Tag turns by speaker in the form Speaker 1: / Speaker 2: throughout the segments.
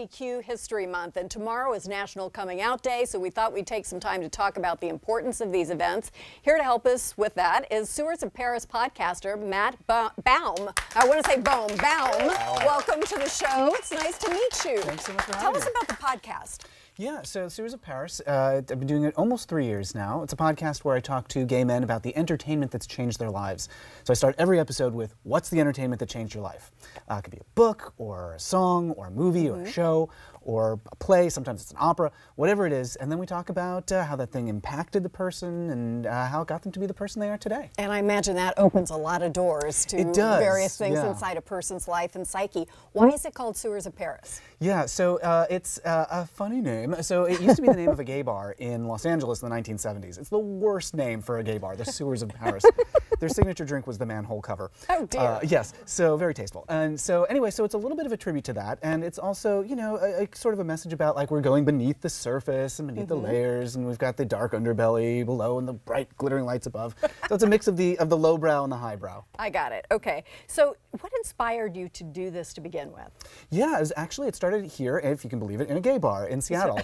Speaker 1: LGBTQ History Month, and tomorrow is National Coming Out Day, so we thought we'd take some time to talk about the importance of these events. Here to help us with that is Sewers of Paris podcaster Matt Baume. I want to say Baume. Welcome to the show. It's nice to meet you.
Speaker 2: Thanks so much for having
Speaker 1: Tell
Speaker 2: me.
Speaker 1: us about the podcast.
Speaker 2: Yeah, so Sewers of Paris, I've been doing it almost 3 years now. It's a podcast where I talk to gay men about the entertainment that's changed their lives. So I start every episode with, what's the entertainment that changed your life? It could be a book, or a song, or a movie, or a show, or a play, sometimes it's an opera, whatever it is, and then we talk about how that thing impacted the person and how it got them to be the person they are today.
Speaker 1: And I imagine that opens a lot to various things inside a person's life and psyche. Why is it called Sewers of Paris?
Speaker 2: Yeah, so it's a funny name. So it used to be the name of a gay bar in Los Angeles in the 1970s. It's the worst name for a gay bar, the Sewers of Paris. Their signature drink was the manhole cover.
Speaker 1: Oh dear.
Speaker 2: Yes, so very tasteful. And so anyway, so it's a little bit of a tribute to that, and it's also, you know, a sort of a message about like we're going beneath the surface and beneath the layers, and we've got the dark underbelly below and the bright glittering lights above. So it's a mix of the lowbrow and the highbrow.
Speaker 1: I got it. Okay. So what inspired you to do this to begin with?
Speaker 2: Yeah, it started here, if you can believe it, in a gay bar in Seattle.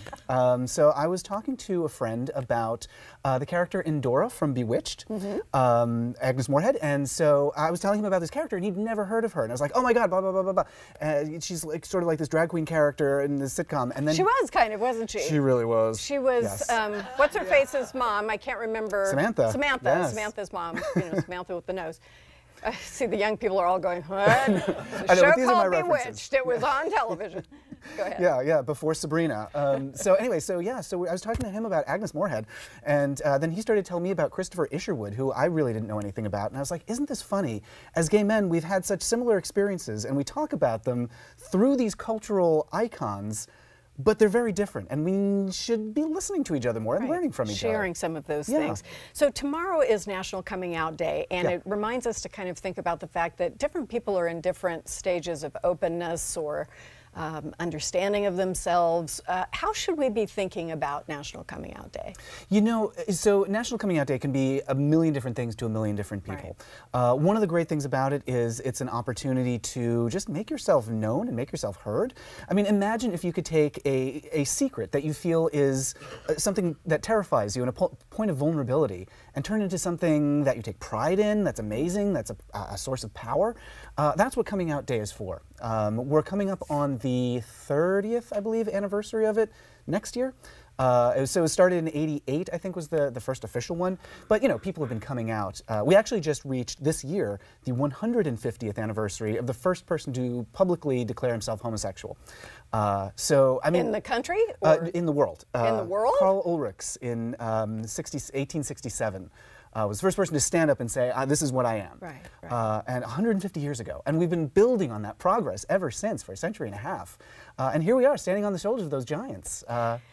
Speaker 2: So I was talking to a friend about the character in Dora from Bewitched, Agnes Moorehead, and so I was telling him about this character, and he'd never heard of her, and I was like, oh my God, blah, blah, blah, blah, blah. She's like sort of like this drag queen character in this sitcom, and then...
Speaker 1: She was kind of, wasn't she?
Speaker 2: She really was.
Speaker 1: She was,
Speaker 2: yes.
Speaker 1: What's her face's mom? I can't remember.
Speaker 2: Samantha.
Speaker 1: Samantha.
Speaker 2: Yes.
Speaker 1: Samantha's mom. You know, Samantha with the nose. I see the young people are all going, what? It's
Speaker 2: I
Speaker 1: a
Speaker 2: know,
Speaker 1: show
Speaker 2: but these are my
Speaker 1: called
Speaker 2: references.
Speaker 1: Bewitched. It was on television. Go ahead.
Speaker 2: Yeah, before Sabrina. So anyway, so I was talking to him about Agnes Moorehead, and then he started telling me about Christopher Isherwood, who I really didn't know anything about, and I was like, isn't this funny? As gay men, we've had such similar experiences, and we talk about them through these cultural icons, but they're very different, and we should be listening to each other more and learning from each other.
Speaker 1: Sharing some of those things. So tomorrow is National Coming Out Day, and it reminds us to kind of think about the fact that different people are in different stages of openness or understanding of themselves. How should we be thinking about National Coming Out Day?
Speaker 2: You know, so National Coming Out Day can be a million different things to a million different people. Right. One of the great things about it is it's an opportunity to just make yourself known and make yourself heard. I mean, imagine if you could take a secret that you feel is something that terrifies you and a point of vulnerability and turn it into something that you take pride in, that's amazing, that's a source of power. That's what Coming Out Day is for. We're coming up on the 30th, I believe, anniversary of it next year. So it started in '88, I think was the first official one. But, you know, people have been coming out. We actually just reached, this year, the 150th anniversary of the first person to publicly declare himself homosexual. So, I mean...
Speaker 1: In the country? Or?
Speaker 2: In the world.
Speaker 1: In the world?
Speaker 2: Karl Ulrichs in 1867. Was the first person to stand up and say, this is what I am. Right. And 150 years ago. And we've been building on that progress ever since for a century and a half. And here we are, standing on the shoulders of those giants,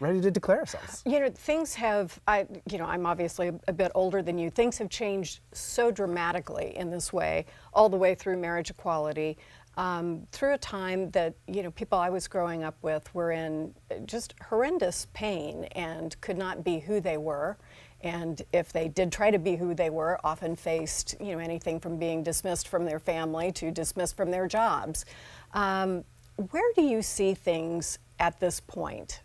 Speaker 2: ready to declare ourselves. You
Speaker 1: know, things have, I'm obviously a bit older than you. Things have changed so dramatically in this way, all the way through marriage equality. Through a time that, you know, people I was growing up with were in just horrendous pain and could not be who they were. And if they did try to be who they were, often faced, you know, anything from being dismissed from their family to dismissed from their jobs. Where do you see things at this point?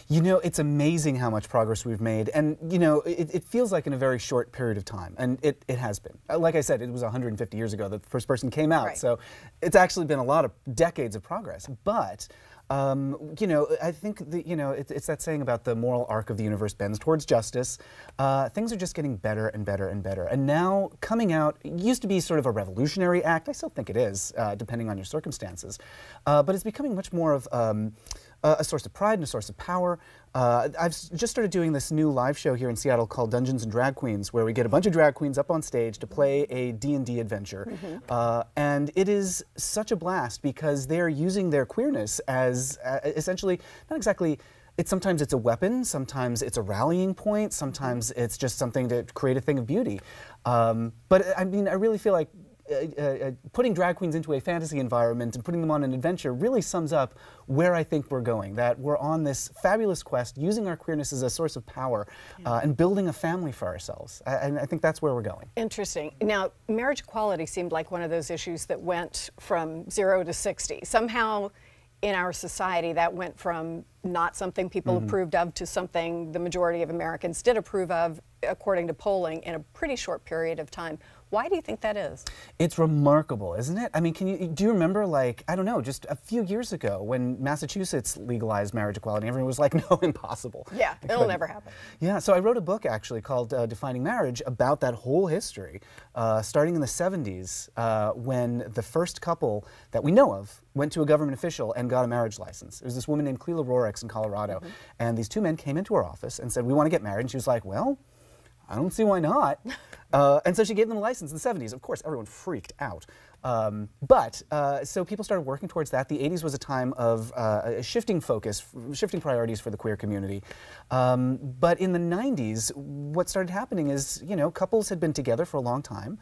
Speaker 2: You know, it's amazing how much progress we've made, and you know, it feels like in a very short period of time, and it has been. Like I said, it was 150 years ago that the first person came out, so it's actually been a lot of decades of progress. But you know, I think it's that saying about the moral arc of the universe bends towards justice. Things are just getting better and better and better. And now coming out used to be sort of a revolutionary act. I still think it is, depending on your circumstances. But it's becoming much more of a source of pride and a source of power. I've just started doing this new live show here in Seattle called Dungeons and Drag Queens, where we get a bunch of drag queens up on stage to play a D&D adventure. And it is such a blast because they're using their queerness as essentially, not exactly, sometimes it's a weapon, sometimes it's a rallying point, sometimes it's just something to create a thing of beauty. But I mean, I really feel like putting drag queens into a fantasy environment and putting them on an adventure really sums up where I think we're going, that we're on this fabulous quest using our queerness as a source of power and building a family for ourselves. And I think that's where we're going.
Speaker 1: Interesting. Now, marriage equality seemed like one of those issues that went from 0 to 60. Somehow in our society, that went from not something people approved of to something the majority of Americans did approve of, according to polling, in a pretty short period of time. Why do you think that is?
Speaker 2: It's remarkable, isn't it? I mean, do you remember, like, I don't know, just a few years ago when Massachusetts legalized marriage equality, everyone was like, no, impossible.
Speaker 1: Yeah, it'll never happen.
Speaker 2: Yeah, so I wrote a book actually called Defining Marriage about that whole history, starting in the 70s when the first couple that we know of went to a government official and got a marriage license. There was this woman named Clela Rorex in Colorado, and these two men came into her office and said, we want to get married, and she was like, well, I don't see why not. And so she gave them a license in the 70s. Of course, everyone freaked out. So people started working towards that. The 80s was a time of shifting focus, shifting priorities for the queer community. But in the 90s, what started happening is, you know, couples had been together for a long time.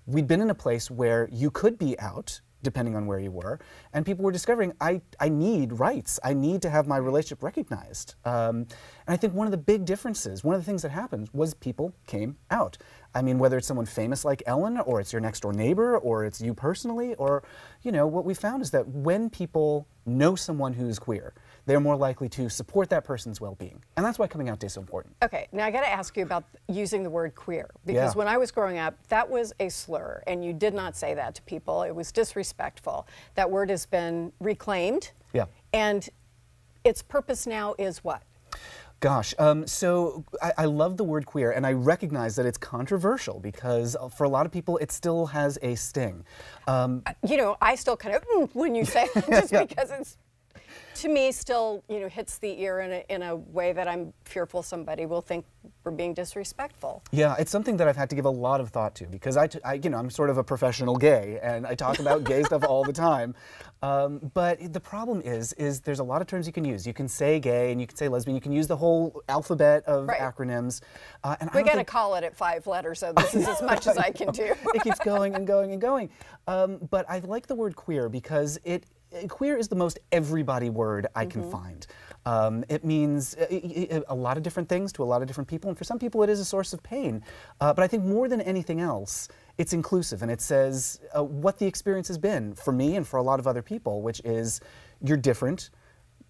Speaker 2: We'd been in a place where you could be out, depending on where you were, and people were discovering, I need rights. I need to have my relationship recognized. And I think one of the big differences, one of the things that happened was people came out. I mean, whether it's someone famous like Ellen, or it's your next door neighbor, or it's you personally, or, you know, what we found is that when people know someone who's queer, they're more likely to support that person's well-being. And that's why coming out day is so important.
Speaker 1: Okay, now I gotta ask you about using the word queer, because when I was growing up, that was a slur, and you did not say that to people. It was disrespectful. That word has been reclaimed. Yeah. And its purpose now is what?
Speaker 2: Gosh, so I love the word queer, and I recognize that it's controversial because for a lot of people it still has a sting.
Speaker 1: You know, I still kind of when you say it, just because it's, to me, still, you know, hits the ear in a way that I'm fearful somebody will think we're being disrespectful.
Speaker 2: Yeah, it's something that I've had to give a lot of thought to because you know, I'm sort of a professional gay and I talk about gay stuff all the time. But the problem is there's a lot of terms you can use. You can say gay and you can say lesbian. You can use the whole alphabet of acronyms. And
Speaker 1: we got to call it at 5 letters, so this is as much as I can do.
Speaker 2: It keeps going and going and going. But I like the word queer because queer is the most everybody word I can find. It means a lot of different things to a lot of different people, and for some people it is a source of pain. But I think more than anything else, it's inclusive, and it says what the experience has been for me and for a lot of other people, which is you're different,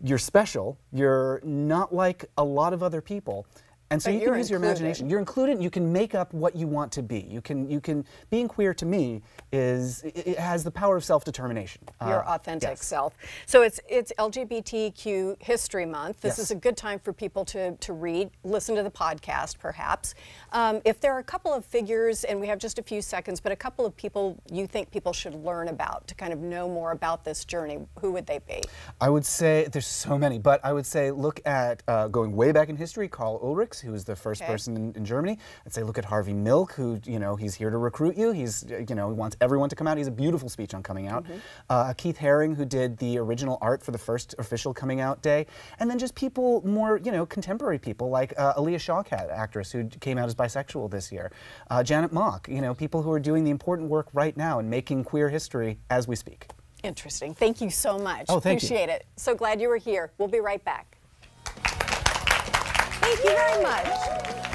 Speaker 2: you're special, you're not like a lot of other people. And so you can use your imagination. You're included, and you can make up what you want to be. You can being queer to me it has the power of self-determination.
Speaker 1: Your authentic self. So it's LGBTQ History Month. This is a good time for people to read, listen to the podcast perhaps. If there are a couple of figures, and we have just a few seconds, but a couple of people you think people should learn about to kind of know more about this journey, who would they be?
Speaker 2: I would say, there's so many, but I would say look at, going way back in history, Karl Ulrich, who was the first person in Germany. I'd say look at Harvey Milk, who, you know, he's here to recruit you. He's, you know, he wants everyone to come out. He's a beautiful speech on coming out. Keith Haring, who did the original art for the first official coming out day. And then just people more, you know, contemporary people like Aaliyah Shawkat, actress who came out as bisexual this year. Janet Mock, you know, people who are doing the important work right now and making queer history as we speak.
Speaker 1: Interesting. Thank you so much.
Speaker 2: Oh, thank you.
Speaker 1: Appreciate it. So glad you were here. We'll be right back. Thank you very much.